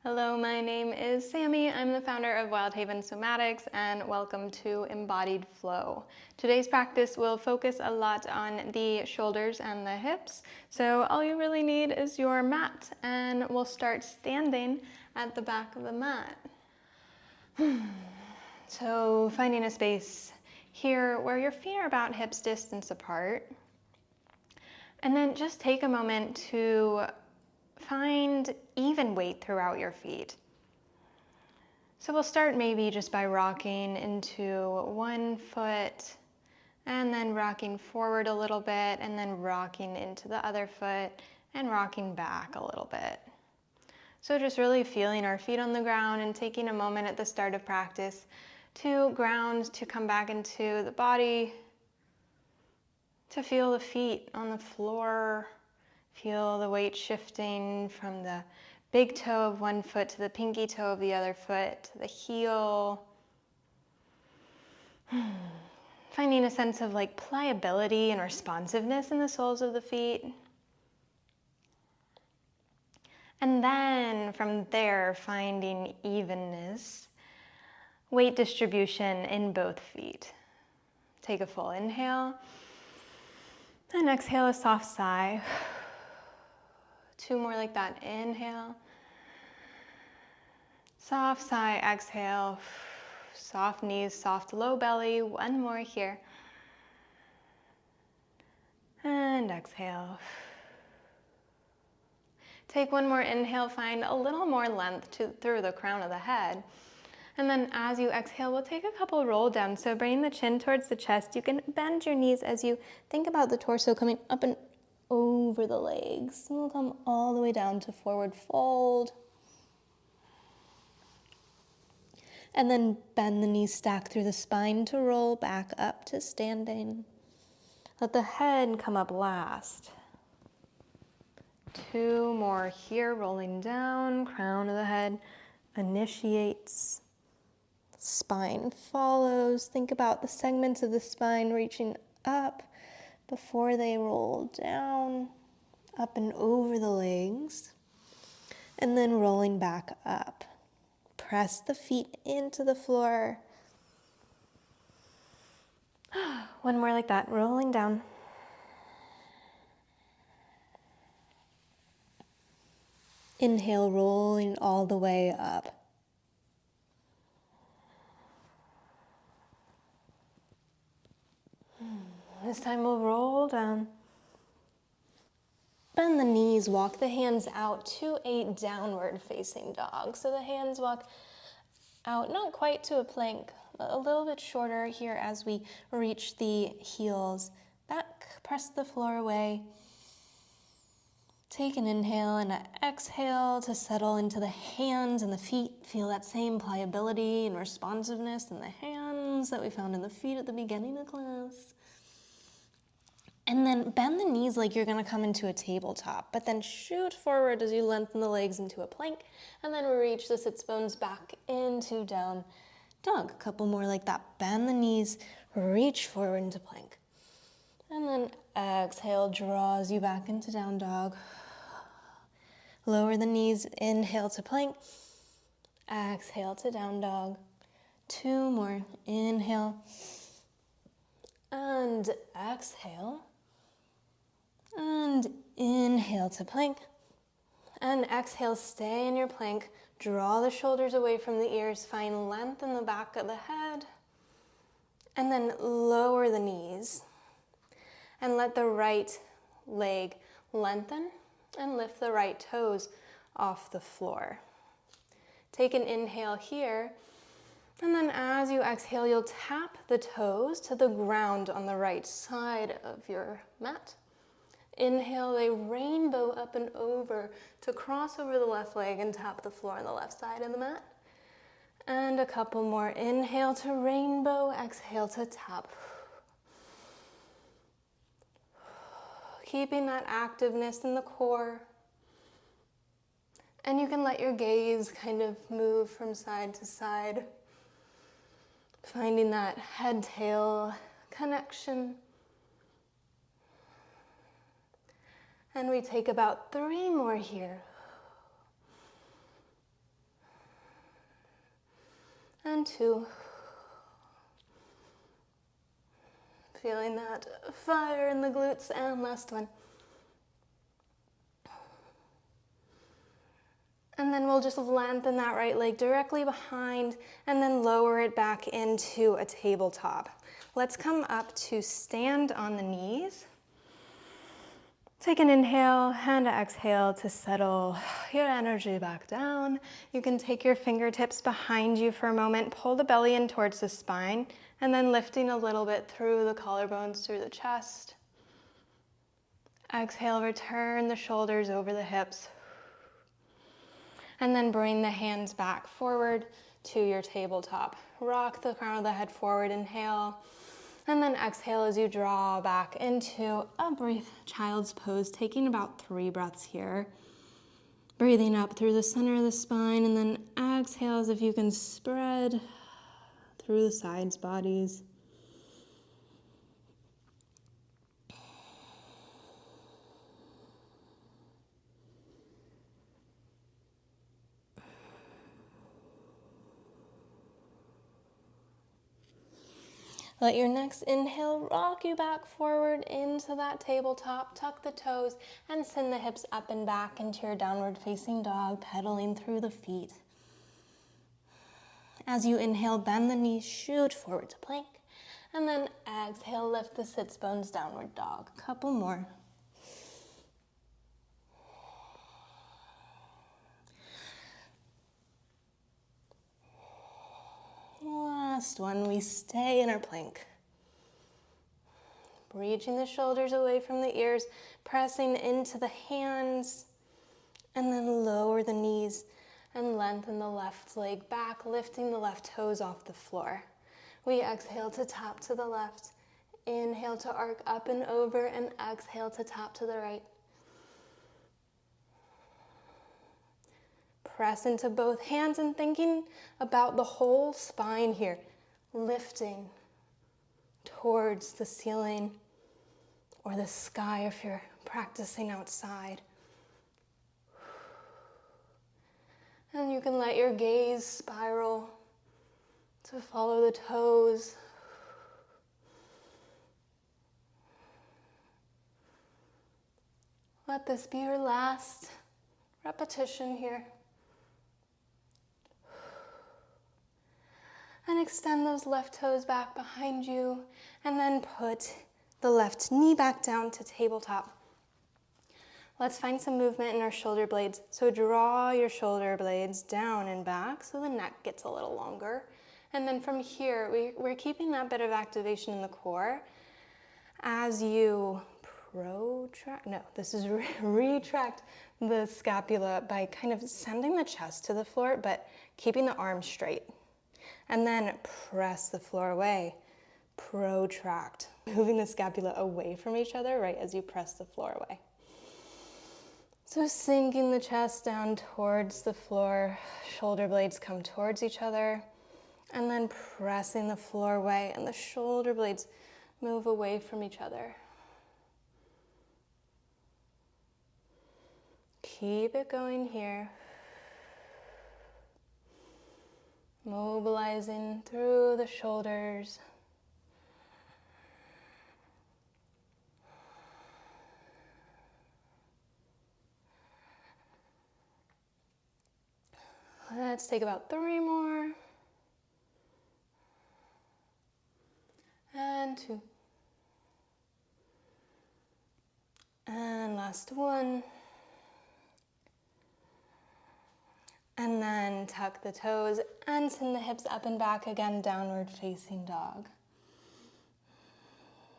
Hello, my name is Sammy. I'm the founder of Wild Haven Somatics, and welcome to Embodied Flow. Today's practice will focus a lot on the shoulders and the hips, so all you really need is your mat, and we'll start standing at the back of the mat. So finding a space here where your feet are about hips distance apart, and then just take a moment to find even weight throughout your feet. So we'll start maybe just by rocking into one foot and then rocking forward a little bit and then rocking into the other foot and rocking back a little bit. So just really feeling our feet on the ground and taking a moment at the start of practice to ground, to come back into the body, to feel the feet on the floor. Feel the weight shifting from the big toe of one foot to the pinky toe of the other foot, to the heel. Finding a sense of like pliability and responsiveness in the soles of the feet. And then from there, finding evenness, weight distribution in both feet. Take a full inhale, and exhale a soft sigh. Two more like that. Inhale. Soft sigh, exhale. Soft knees, soft low belly. One more here. And exhale. Take one more inhale, find a little more length through the crown of the head. And then as you exhale, we'll take a couple roll downs. So bring the chin towards the chest. You can bend your knees as you think about the torso coming up and over the legs. And we'll come all the way down to forward fold. And then bend the knees, stack through the spine to roll back up to standing. Let the head come up last. Two more here, rolling down, crown of the head initiates. Spine follows. Think about the segments of the spine reaching up before they roll down, up and over the legs, and then rolling back up. Press the feet into the floor. One more like that, rolling down. Inhale, rolling all the way up. This time we'll roll down. Bend the knees, walk the hands out to a downward facing dog. So the hands walk out, not quite to a plank, but a little bit shorter here as we reach the heels back. Press the floor away. Take an inhale and an exhale to settle into the hands and the feet. Feel that same pliability and responsiveness in the hands that we found in the feet at the beginning of class. And then bend the knees like you're gonna come into a tabletop, but then shoot forward as you lengthen the legs into a plank, and then reach the sits bones back into down dog. A couple more like that. Bend the knees, reach forward into plank. And then exhale, draws you back into down dog. Lower the knees, inhale to plank. Exhale to down dog. Two more, inhale. And exhale. And inhale to plank. And exhale, stay in your plank. Draw the shoulders away from the ears. Find length in the back of the head. And then lower the knees. And let the right leg lengthen and lift the right toes off the floor. Take an inhale here. And then as you exhale, you'll tap the toes to the ground on the right side of your mat. Inhale, they rainbow up and over to cross over the left leg and tap the floor on the left side of the mat. And a couple more. Inhale to rainbow, exhale to tap. Keeping that activeness in the core. And you can let your gaze kind of move from side to side. Finding that head-tail connection. And we take about 3 more here. 2. Feeling that fire in the glutes, and last one. And then we'll just lengthen that right leg directly behind and then lower it back into a tabletop. Let's come up to stand on the knees. Take an inhale and exhale to settle your energy back down. You can take your fingertips behind you for a moment, pull the belly in towards the spine, and then lifting a little bit through the collarbones, through the chest. Exhale, return the shoulders over the hips. And then bring the hands back forward to your tabletop. Rock the crown of the head forward, inhale. And then exhale as you draw back into a brief child's pose, taking about 3 breaths here. Breathing up through the center of the spine, and then exhale as if you can spread through the sides bodies. Let your next inhale rock you back forward into that tabletop. Tuck the toes and send the hips up and back into your downward facing dog, pedaling through the feet. As you inhale, bend the knees, shoot forward to plank. And then exhale, lift the sits bones, downward dog. Couple more. Last one, we stay in our plank. Reaching the shoulders away from the ears, pressing into the hands, and then lower the knees and lengthen the left leg back, lifting the left toes off the floor. We exhale to tap to the left, inhale to arc up and over, and exhale to tap to the right. Press into both hands and thinking about the whole spine here, lifting towards the ceiling or the sky if you're practicing outside. And you can let your gaze spiral to follow the toes. Let this be your last repetition here. And extend those left toes back behind you, and then put the left knee back down to tabletop. Let's find some movement in our shoulder blades. So draw your shoulder blades down and back so the neck gets a little longer. And then from here, we're keeping that bit of activation in the core. As you retract the scapula by kind of sending the chest to the floor, but keeping the arms straight. And then press the floor away, protract, moving the scapula away from each other right as you press the floor away. So sinking the chest down towards the floor, shoulder blades come towards each other, and then pressing the floor away, and the shoulder blades move away from each other. Keep it going here. Mobilizing through the shoulders. Let's take about 3 more. And 2. And last one. And then tuck the toes and send the hips up and back again, downward facing dog.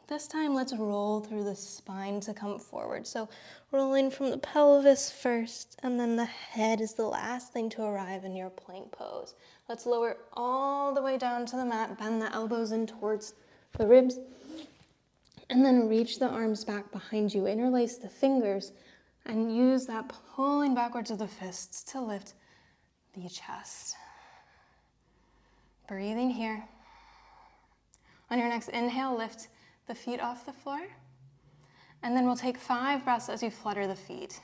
This time, let's roll through the spine to come forward. So rolling from the pelvis first, and then the head is the last thing to arrive in your plank pose. Let's lower all the way down to the mat, bend the elbows in towards the ribs, and then reach the arms back behind you. Interlace the fingers, and use that pulling backwards of the fists to lift the chest. Breathing here. On your next inhale, lift the feet off the floor. And then we'll take 5 breaths as you flutter the feet,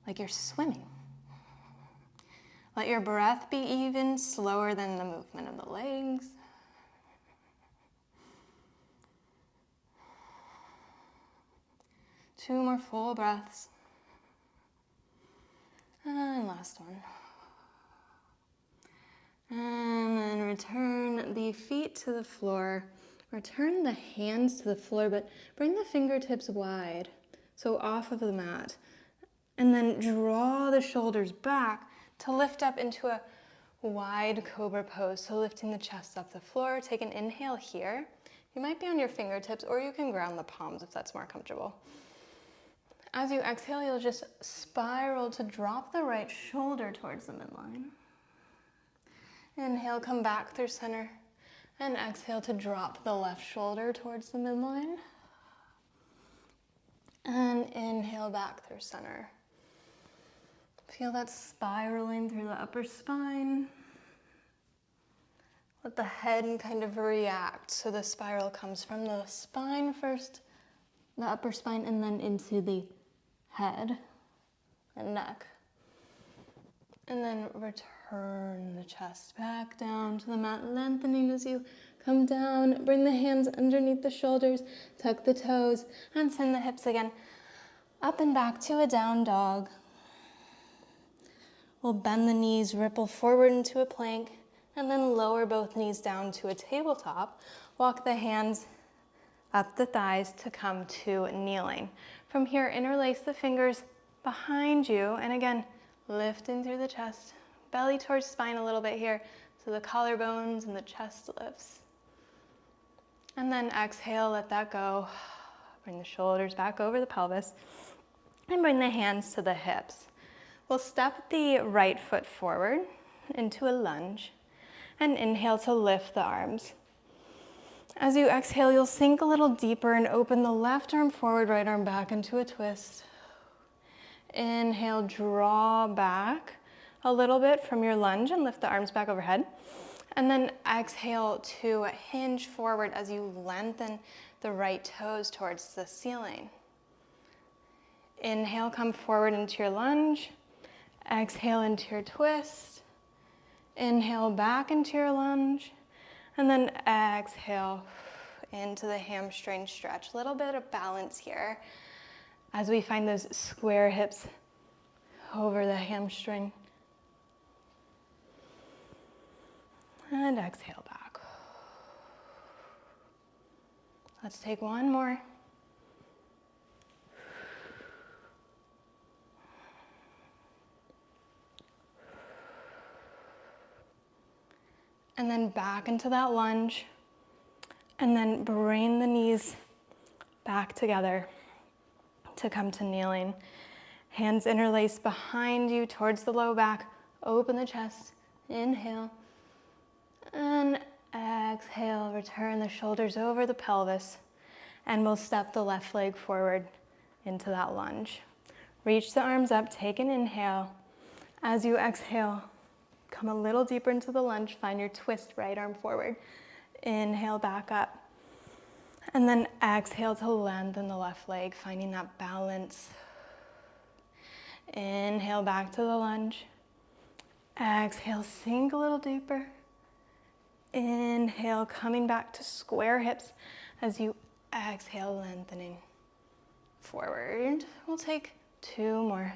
like you're swimming. Let your breath be even slower than the movement of the legs. Two more full breaths. And last one. And then return the feet to the floor. Return the hands to the floor, but bring the fingertips wide, so off of the mat. And then draw the shoulders back to lift up into a wide cobra pose. So lifting the chest off the floor. Take an inhale here. You might be on your fingertips, or you can ground the palms if that's more comfortable. As you exhale, you'll just spiral to drop the right shoulder towards the midline. Inhale, come back through center. And exhale to drop the left shoulder towards the midline. And inhale back through center. Feel that spiraling through the upper spine. Let the head kind of react. So the spiral comes from the spine first, the upper spine, and then into the head and neck. And then return the chest back down to the mat, lengthening as you come down. Bring the hands underneath the shoulders, tuck the toes, and send the hips again up and back to a down dog. We'll bend the knees, ripple forward into a plank, and then lower both knees down to a tabletop. Walk the hands up the thighs to come to kneeling. From here, interlace the fingers behind you, and again, lifting through the chest, belly towards spine a little bit here, so the collarbones and the chest lifts. And then exhale, let that go. Bring the shoulders back over the pelvis, and bring the hands to the hips. We'll step the right foot forward into a lunge, and inhale to lift the arms. As you exhale, you'll sink a little deeper and open the left arm forward, right arm back into a twist. Inhale, draw back a little bit from your lunge and lift the arms back overhead. And then exhale to hinge forward as you lengthen the right toes towards the ceiling. Inhale, come forward into your lunge. Exhale into your twist. Inhale back into your lunge. And then exhale into the hamstring stretch. A little bit of balance here as we find those square hips over the hamstring. And exhale back. Let's take one more. And then back into that lunge. And then bring the knees back together to come to kneeling. Hands interlace behind you towards the low back. Open the chest. Inhale. And exhale. Return the shoulders over the pelvis. And we'll step the left leg forward into that lunge. Reach the arms up. Take an inhale. As you exhale, come a little deeper into the lunge. Find your twist, right arm forward. Inhale, back up. And then exhale to lengthen the left leg, finding that balance. Inhale, back to the lunge. Exhale, sink a little deeper. Inhale, coming back to square hips as you exhale, lengthening forward. We'll take two more.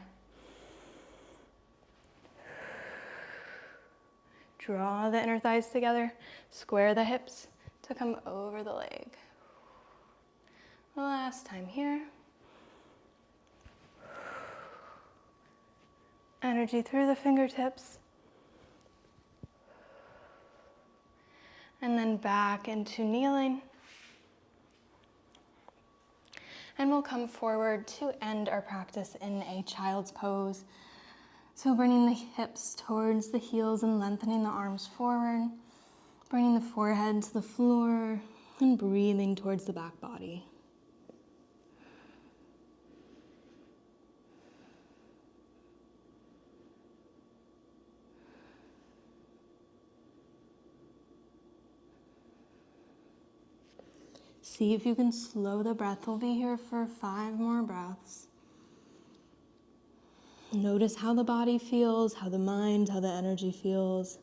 Draw the inner thighs together, square the hips to come over the leg. Last time here. Energy through the fingertips. And then back into kneeling. And we'll come forward to end our practice in a child's pose. So bringing the hips towards the heels and lengthening the arms forward, bringing the forehead to the floor, and breathing towards the back body. See if you can slow the breath. We'll be here for 5 more breaths. Notice how the body feels, how the mind, how the energy feels.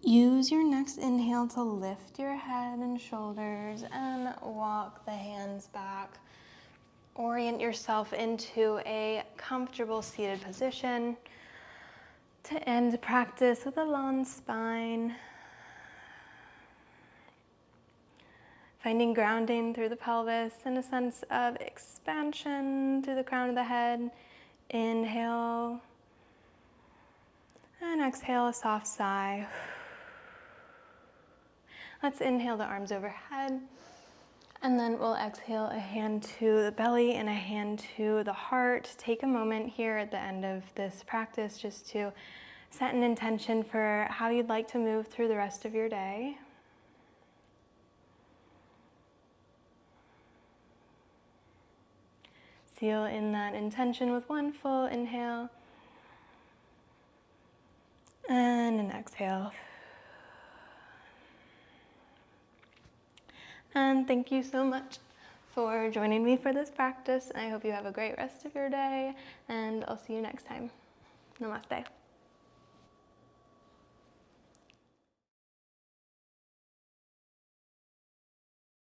Use your next inhale to lift your head and shoulders and walk the hands back. Orient yourself into a comfortable seated position to end practice with a long spine. Finding grounding through the pelvis and a sense of expansion through the crown of the head. Inhale and exhale, a soft sigh. Let's inhale the arms overhead, and then we'll exhale a hand to the belly and a hand to the heart. Take a moment here at the end of this practice just to set an intention for how you'd like to move through the rest of your day. Seal in that intention with one full inhale and an exhale. And thank you so much for joining me for this practice. I hope you have a great rest of your day, and I'll see you next time. Namaste.